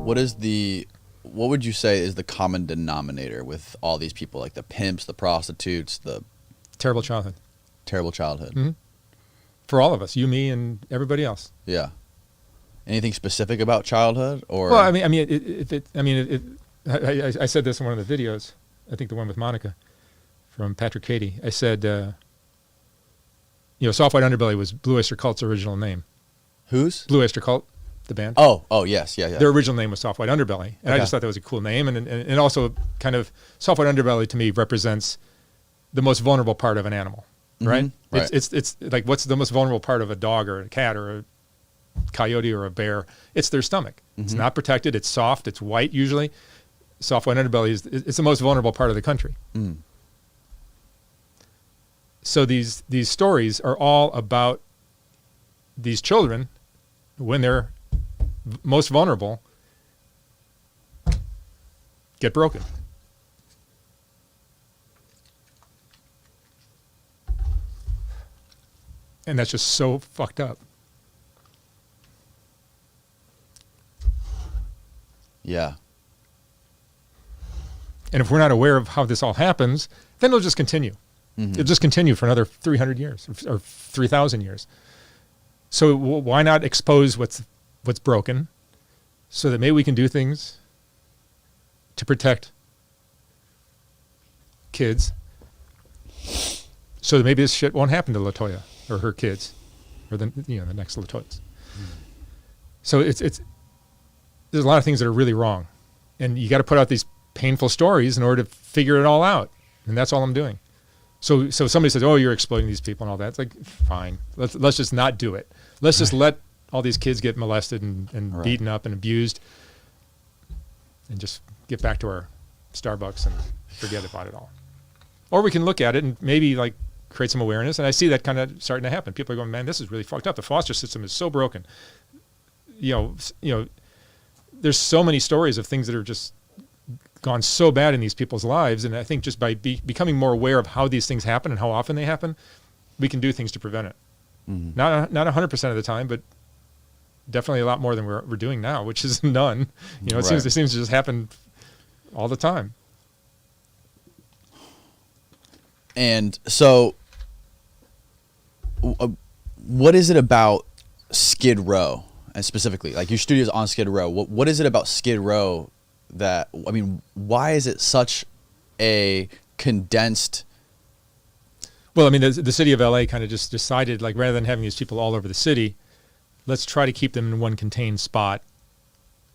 What would you say is the common denominator with all these people, like the pimps, the prostitutes, the Terrible childhood. terrible childhood? Mm-hmm. For all of us, you, me, and everybody else. Yeah. Anything specific about childhood, or? Well, I said this in one of the videos. I think the one with Monica from Patrick Cady. I said, Soft White Underbelly was Blue Oyster Cult's original name. Whose? Blue Oyster Cult, the band. Oh, yes, yeah. Their original name was Soft White Underbelly, and I just thought that was a cool name, and also kind of Soft White Underbelly to me represents the most vulnerable part of an animal, right? Mm-hmm. Right. It's like, what's the most vulnerable part of a dog or a cat or a coyote or a bear? It's their stomach. Mm-hmm. It's not protected. It's soft. It's white usually. Soft White Underbelly it's the most vulnerable part of the country. Mm. So these stories are all about these children when they're most vulnerable get broken. And that's just so fucked up. Yeah. And if we're not aware of how this all happens, then it'll just continue. Mm-hmm. It'll just continue for another 300 years or 3,000 years. So why not expose what's broken so that maybe we can do things to protect kids so that maybe this shit won't happen to LaToya or her kids or the next LaToyas. Mm. So there's a lot of things that are really wrong. And you got to put out these painful stories in order to figure it all out. And that's all I'm doing. So somebody says, oh, you're exploiting these people and all that. It's like, fine. Let's just not do it. Let's just let all these kids get molested and beaten up and abused and just get back to our Starbucks and forget about it all. Or we can look at it and maybe like create some awareness. And I see that kind of starting to happen. People are going, man, this is really fucked up. The foster system is so broken. There's so many stories of things that are just gone so bad in these people's lives. And I think just by becoming more aware of how these things happen and how often they happen, we can do things to prevent it. Mm-hmm. Not 100% of the time, but definitely a lot more than we're doing now, which is none. It seems to just happen all the time. And so what is it about Skid Row, and specifically, like your studio's on Skid Row? What is it about Skid Row that, I mean, why is it such a condensed? Well, I mean, the city of LA kind of just decided, like, rather than having these people all over the city, let's try to keep them in one contained spot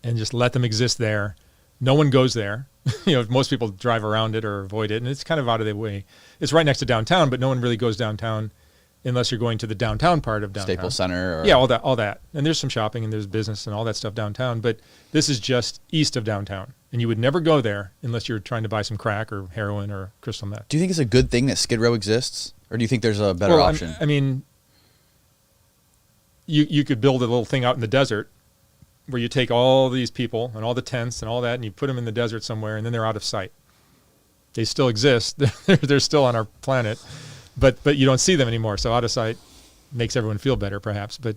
and just let them exist there. No one goes there. Most people drive around it or avoid it, and it's kind of out of their way. It's right next to downtown, but no one really goes downtown unless you're going to the downtown part of downtown. Staples Center. Yeah, all that. And there's some shopping and there's business and all that stuff downtown, but this is just east of downtown. And you would never go there unless you're trying to buy some crack or heroin or crystal meth. Do you think it's a good thing that Skid Row exists? Or do you think there's a better option? I mean, you could build a little thing out in the desert where you take all these people and all the tents and all that and you put them in the desert somewhere and then they're out of sight. They still exist. They're still on our planet. But you don't see them anymore, so out of sight makes everyone feel better, perhaps. But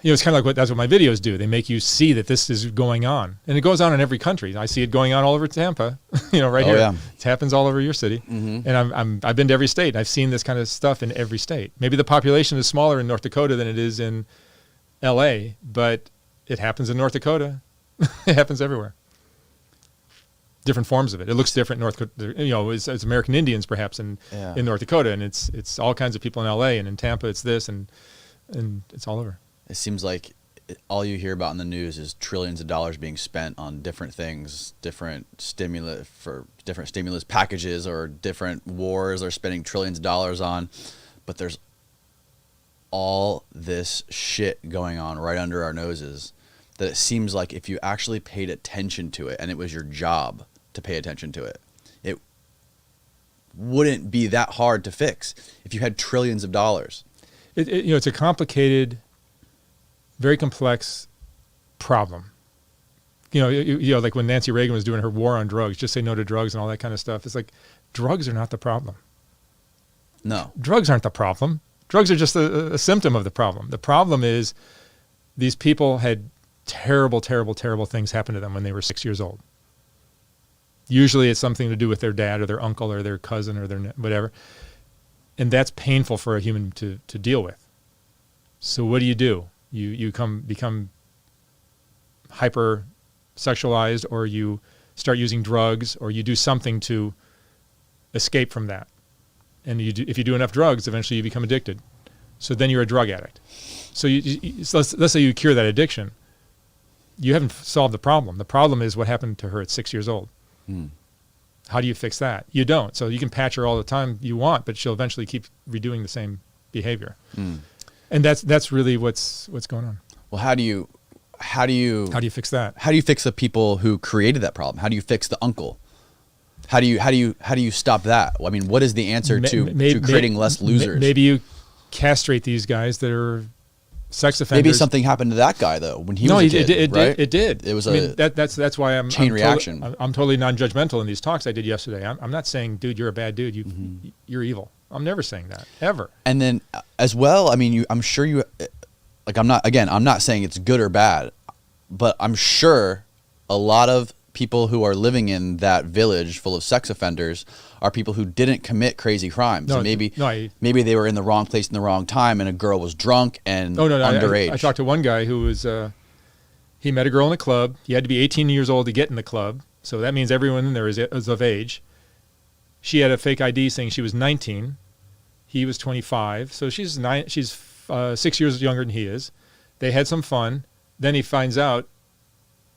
it's kind of like that's what my videos do. They make you see that this is going on, and it goes on in every country. I see it going on all over Tampa, right here. Yeah. It happens all over your city, mm-hmm. And I've been to every state. I've seen this kind of stuff in every state. Maybe the population is smaller in North Dakota than it is in L.A., but it happens in North Dakota. It happens everywhere. Different forms of it. It looks different in North Dakota. It's American Indians perhaps in North Dakota, and it's all kinds of people in L.A. and in Tampa. It's this and it's all over. It seems like all you hear about in the news is trillions of dollars being spent on different things, different stimulus packages, or different wars they're spending trillions of dollars on. But there's all this shit going on right under our noses that it seems like if you actually paid attention to it and it was your job to pay attention to it, it wouldn't be that hard to fix if you had trillions of dollars. It's a complicated, very complex problem. Like when Nancy Reagan was doing her war on drugs, just say no to drugs and all that kind of stuff. It's like, drugs are not the problem. No. Drugs aren't the problem. Drugs are just a symptom of the problem. The problem is these people had terrible, terrible, terrible things happen to them when they were 6 years old. Usually it's something to do with their dad or their uncle or their cousin or their whatever. And that's painful for a human to deal with. So what do? You become hyper sexualized, or you start using drugs, or you do something to escape from that. And if you do enough drugs, eventually you become addicted. So then you're a drug addict. So, so let's say you cure that addiction. You haven't solved the problem. The problem is what happened to her at 6 years old. How do you fix that? You don't. So you can patch her all the time you want, but she'll eventually keep redoing the same behavior. And that's really what's going on. Well, how do you fix that? How do you fix the people who created that problem? How do you fix the uncle? How do you stop that? I mean, what is the answer to creating less losers? Maybe you castrate these guys that are sex offenders. Maybe something happened to that guy though when he was a kid, right? It did. It was that's why I'm chain reaction. I'm totally non-judgmental in these talks I did yesterday. I'm not saying, dude, you're a bad dude. You're evil. I'm never saying that ever. And then as well, I mean, I'm sure you, like, I'm not saying it's good or bad, but I'm sure a lot of people who are living in that village full of sex offenders are people who didn't commit crazy crimes. No, and maybe they were in the wrong place in the wrong time, and a girl was drunk and underage. I talked to one guy who was, he met a girl in a club. He had to be 18 years old to get in the club. So that means everyone in there is of age. She had a fake ID saying she was 19. He was 25. So she's 6 years younger than he is. They had some fun. Then he finds out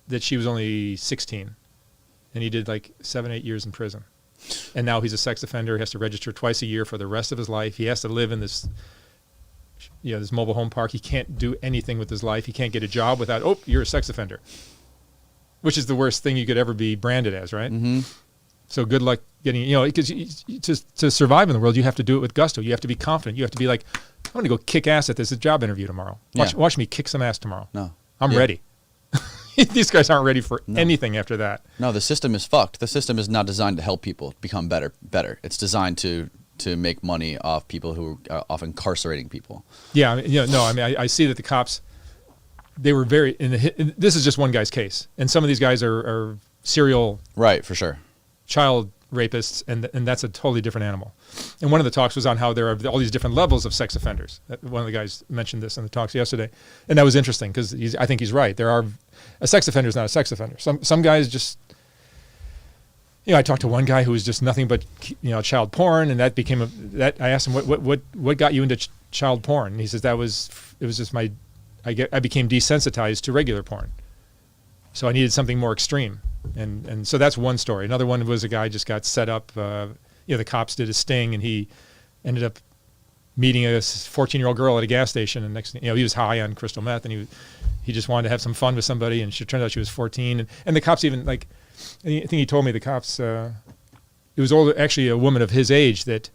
that she was only 16, and he did like 7-8 years in prison. And now he's a sex offender. He has to register twice a year for the rest of his life. He has to live in this mobile home park. He can't do anything with his life. He can't get a job without, oh, you're a sex offender, which is the worst thing you could ever be branded as, right? Mm-hmm. So good luck getting, because to survive in the world, you have to do it with gusto. You have to be confident. You have to be like, I'm going to go kick ass at this job interview tomorrow. Watch me kick some ass tomorrow. No. I'm ready. These guys aren't ready for anything after that. No, the system is fucked. The system is not designed to help people become better. It's designed to make money off people who are off incarcerating people. Yeah, I see that the cops, they were very, this is just one guy's case. And some of these guys are serial. Right, for sure. Child rapists, and that's a totally different animal. And one of the talks was on how there are all these different levels of sex offenders. One of the guys mentioned this in the talks yesterday, and that was interesting because I think he's right. A sex offender is not a sex offender. Some guys just, I talked to one guy who was just nothing but child porn, and that became I asked him what got you into child porn, and he says it was just I became desensitized to regular porn, so I needed something more extreme. And so that's one story. Another one was a guy just got set up. The cops did a sting, and he ended up meeting a 14-year-old girl at a gas station. And next thing, he was high on crystal meth, and he just wanted to have some fun with somebody. And it turned out she was 14. And the cops even I think he told me the cops. It was actually a woman of his age that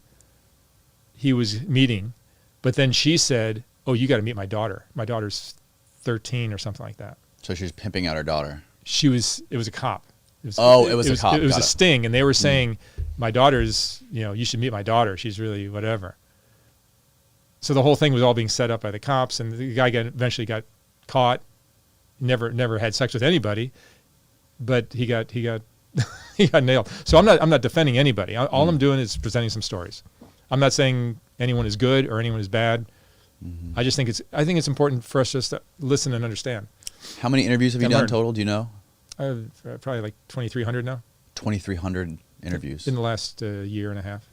he was meeting, but then she said, "Oh, you got to meet my daughter. My daughter's 13 or something like that." So she's pimping out her daughter. It was a cop. It was a cop. It was a sting, and they were saying, my daughter's, you should meet my daughter. She's really whatever. So the whole thing was all being set up by the cops, and the guy eventually got caught. Never had sex with anybody, but he got he got nailed. So I'm not defending anybody. All I'm doing is presenting some stories. I'm not saying anyone is good or anyone is bad. Mm-hmm. I think it's important for us just to listen and understand. How many interviews have you done total? Do you know? Probably like 2,300 now. 2,300 interviews in the last year and a half.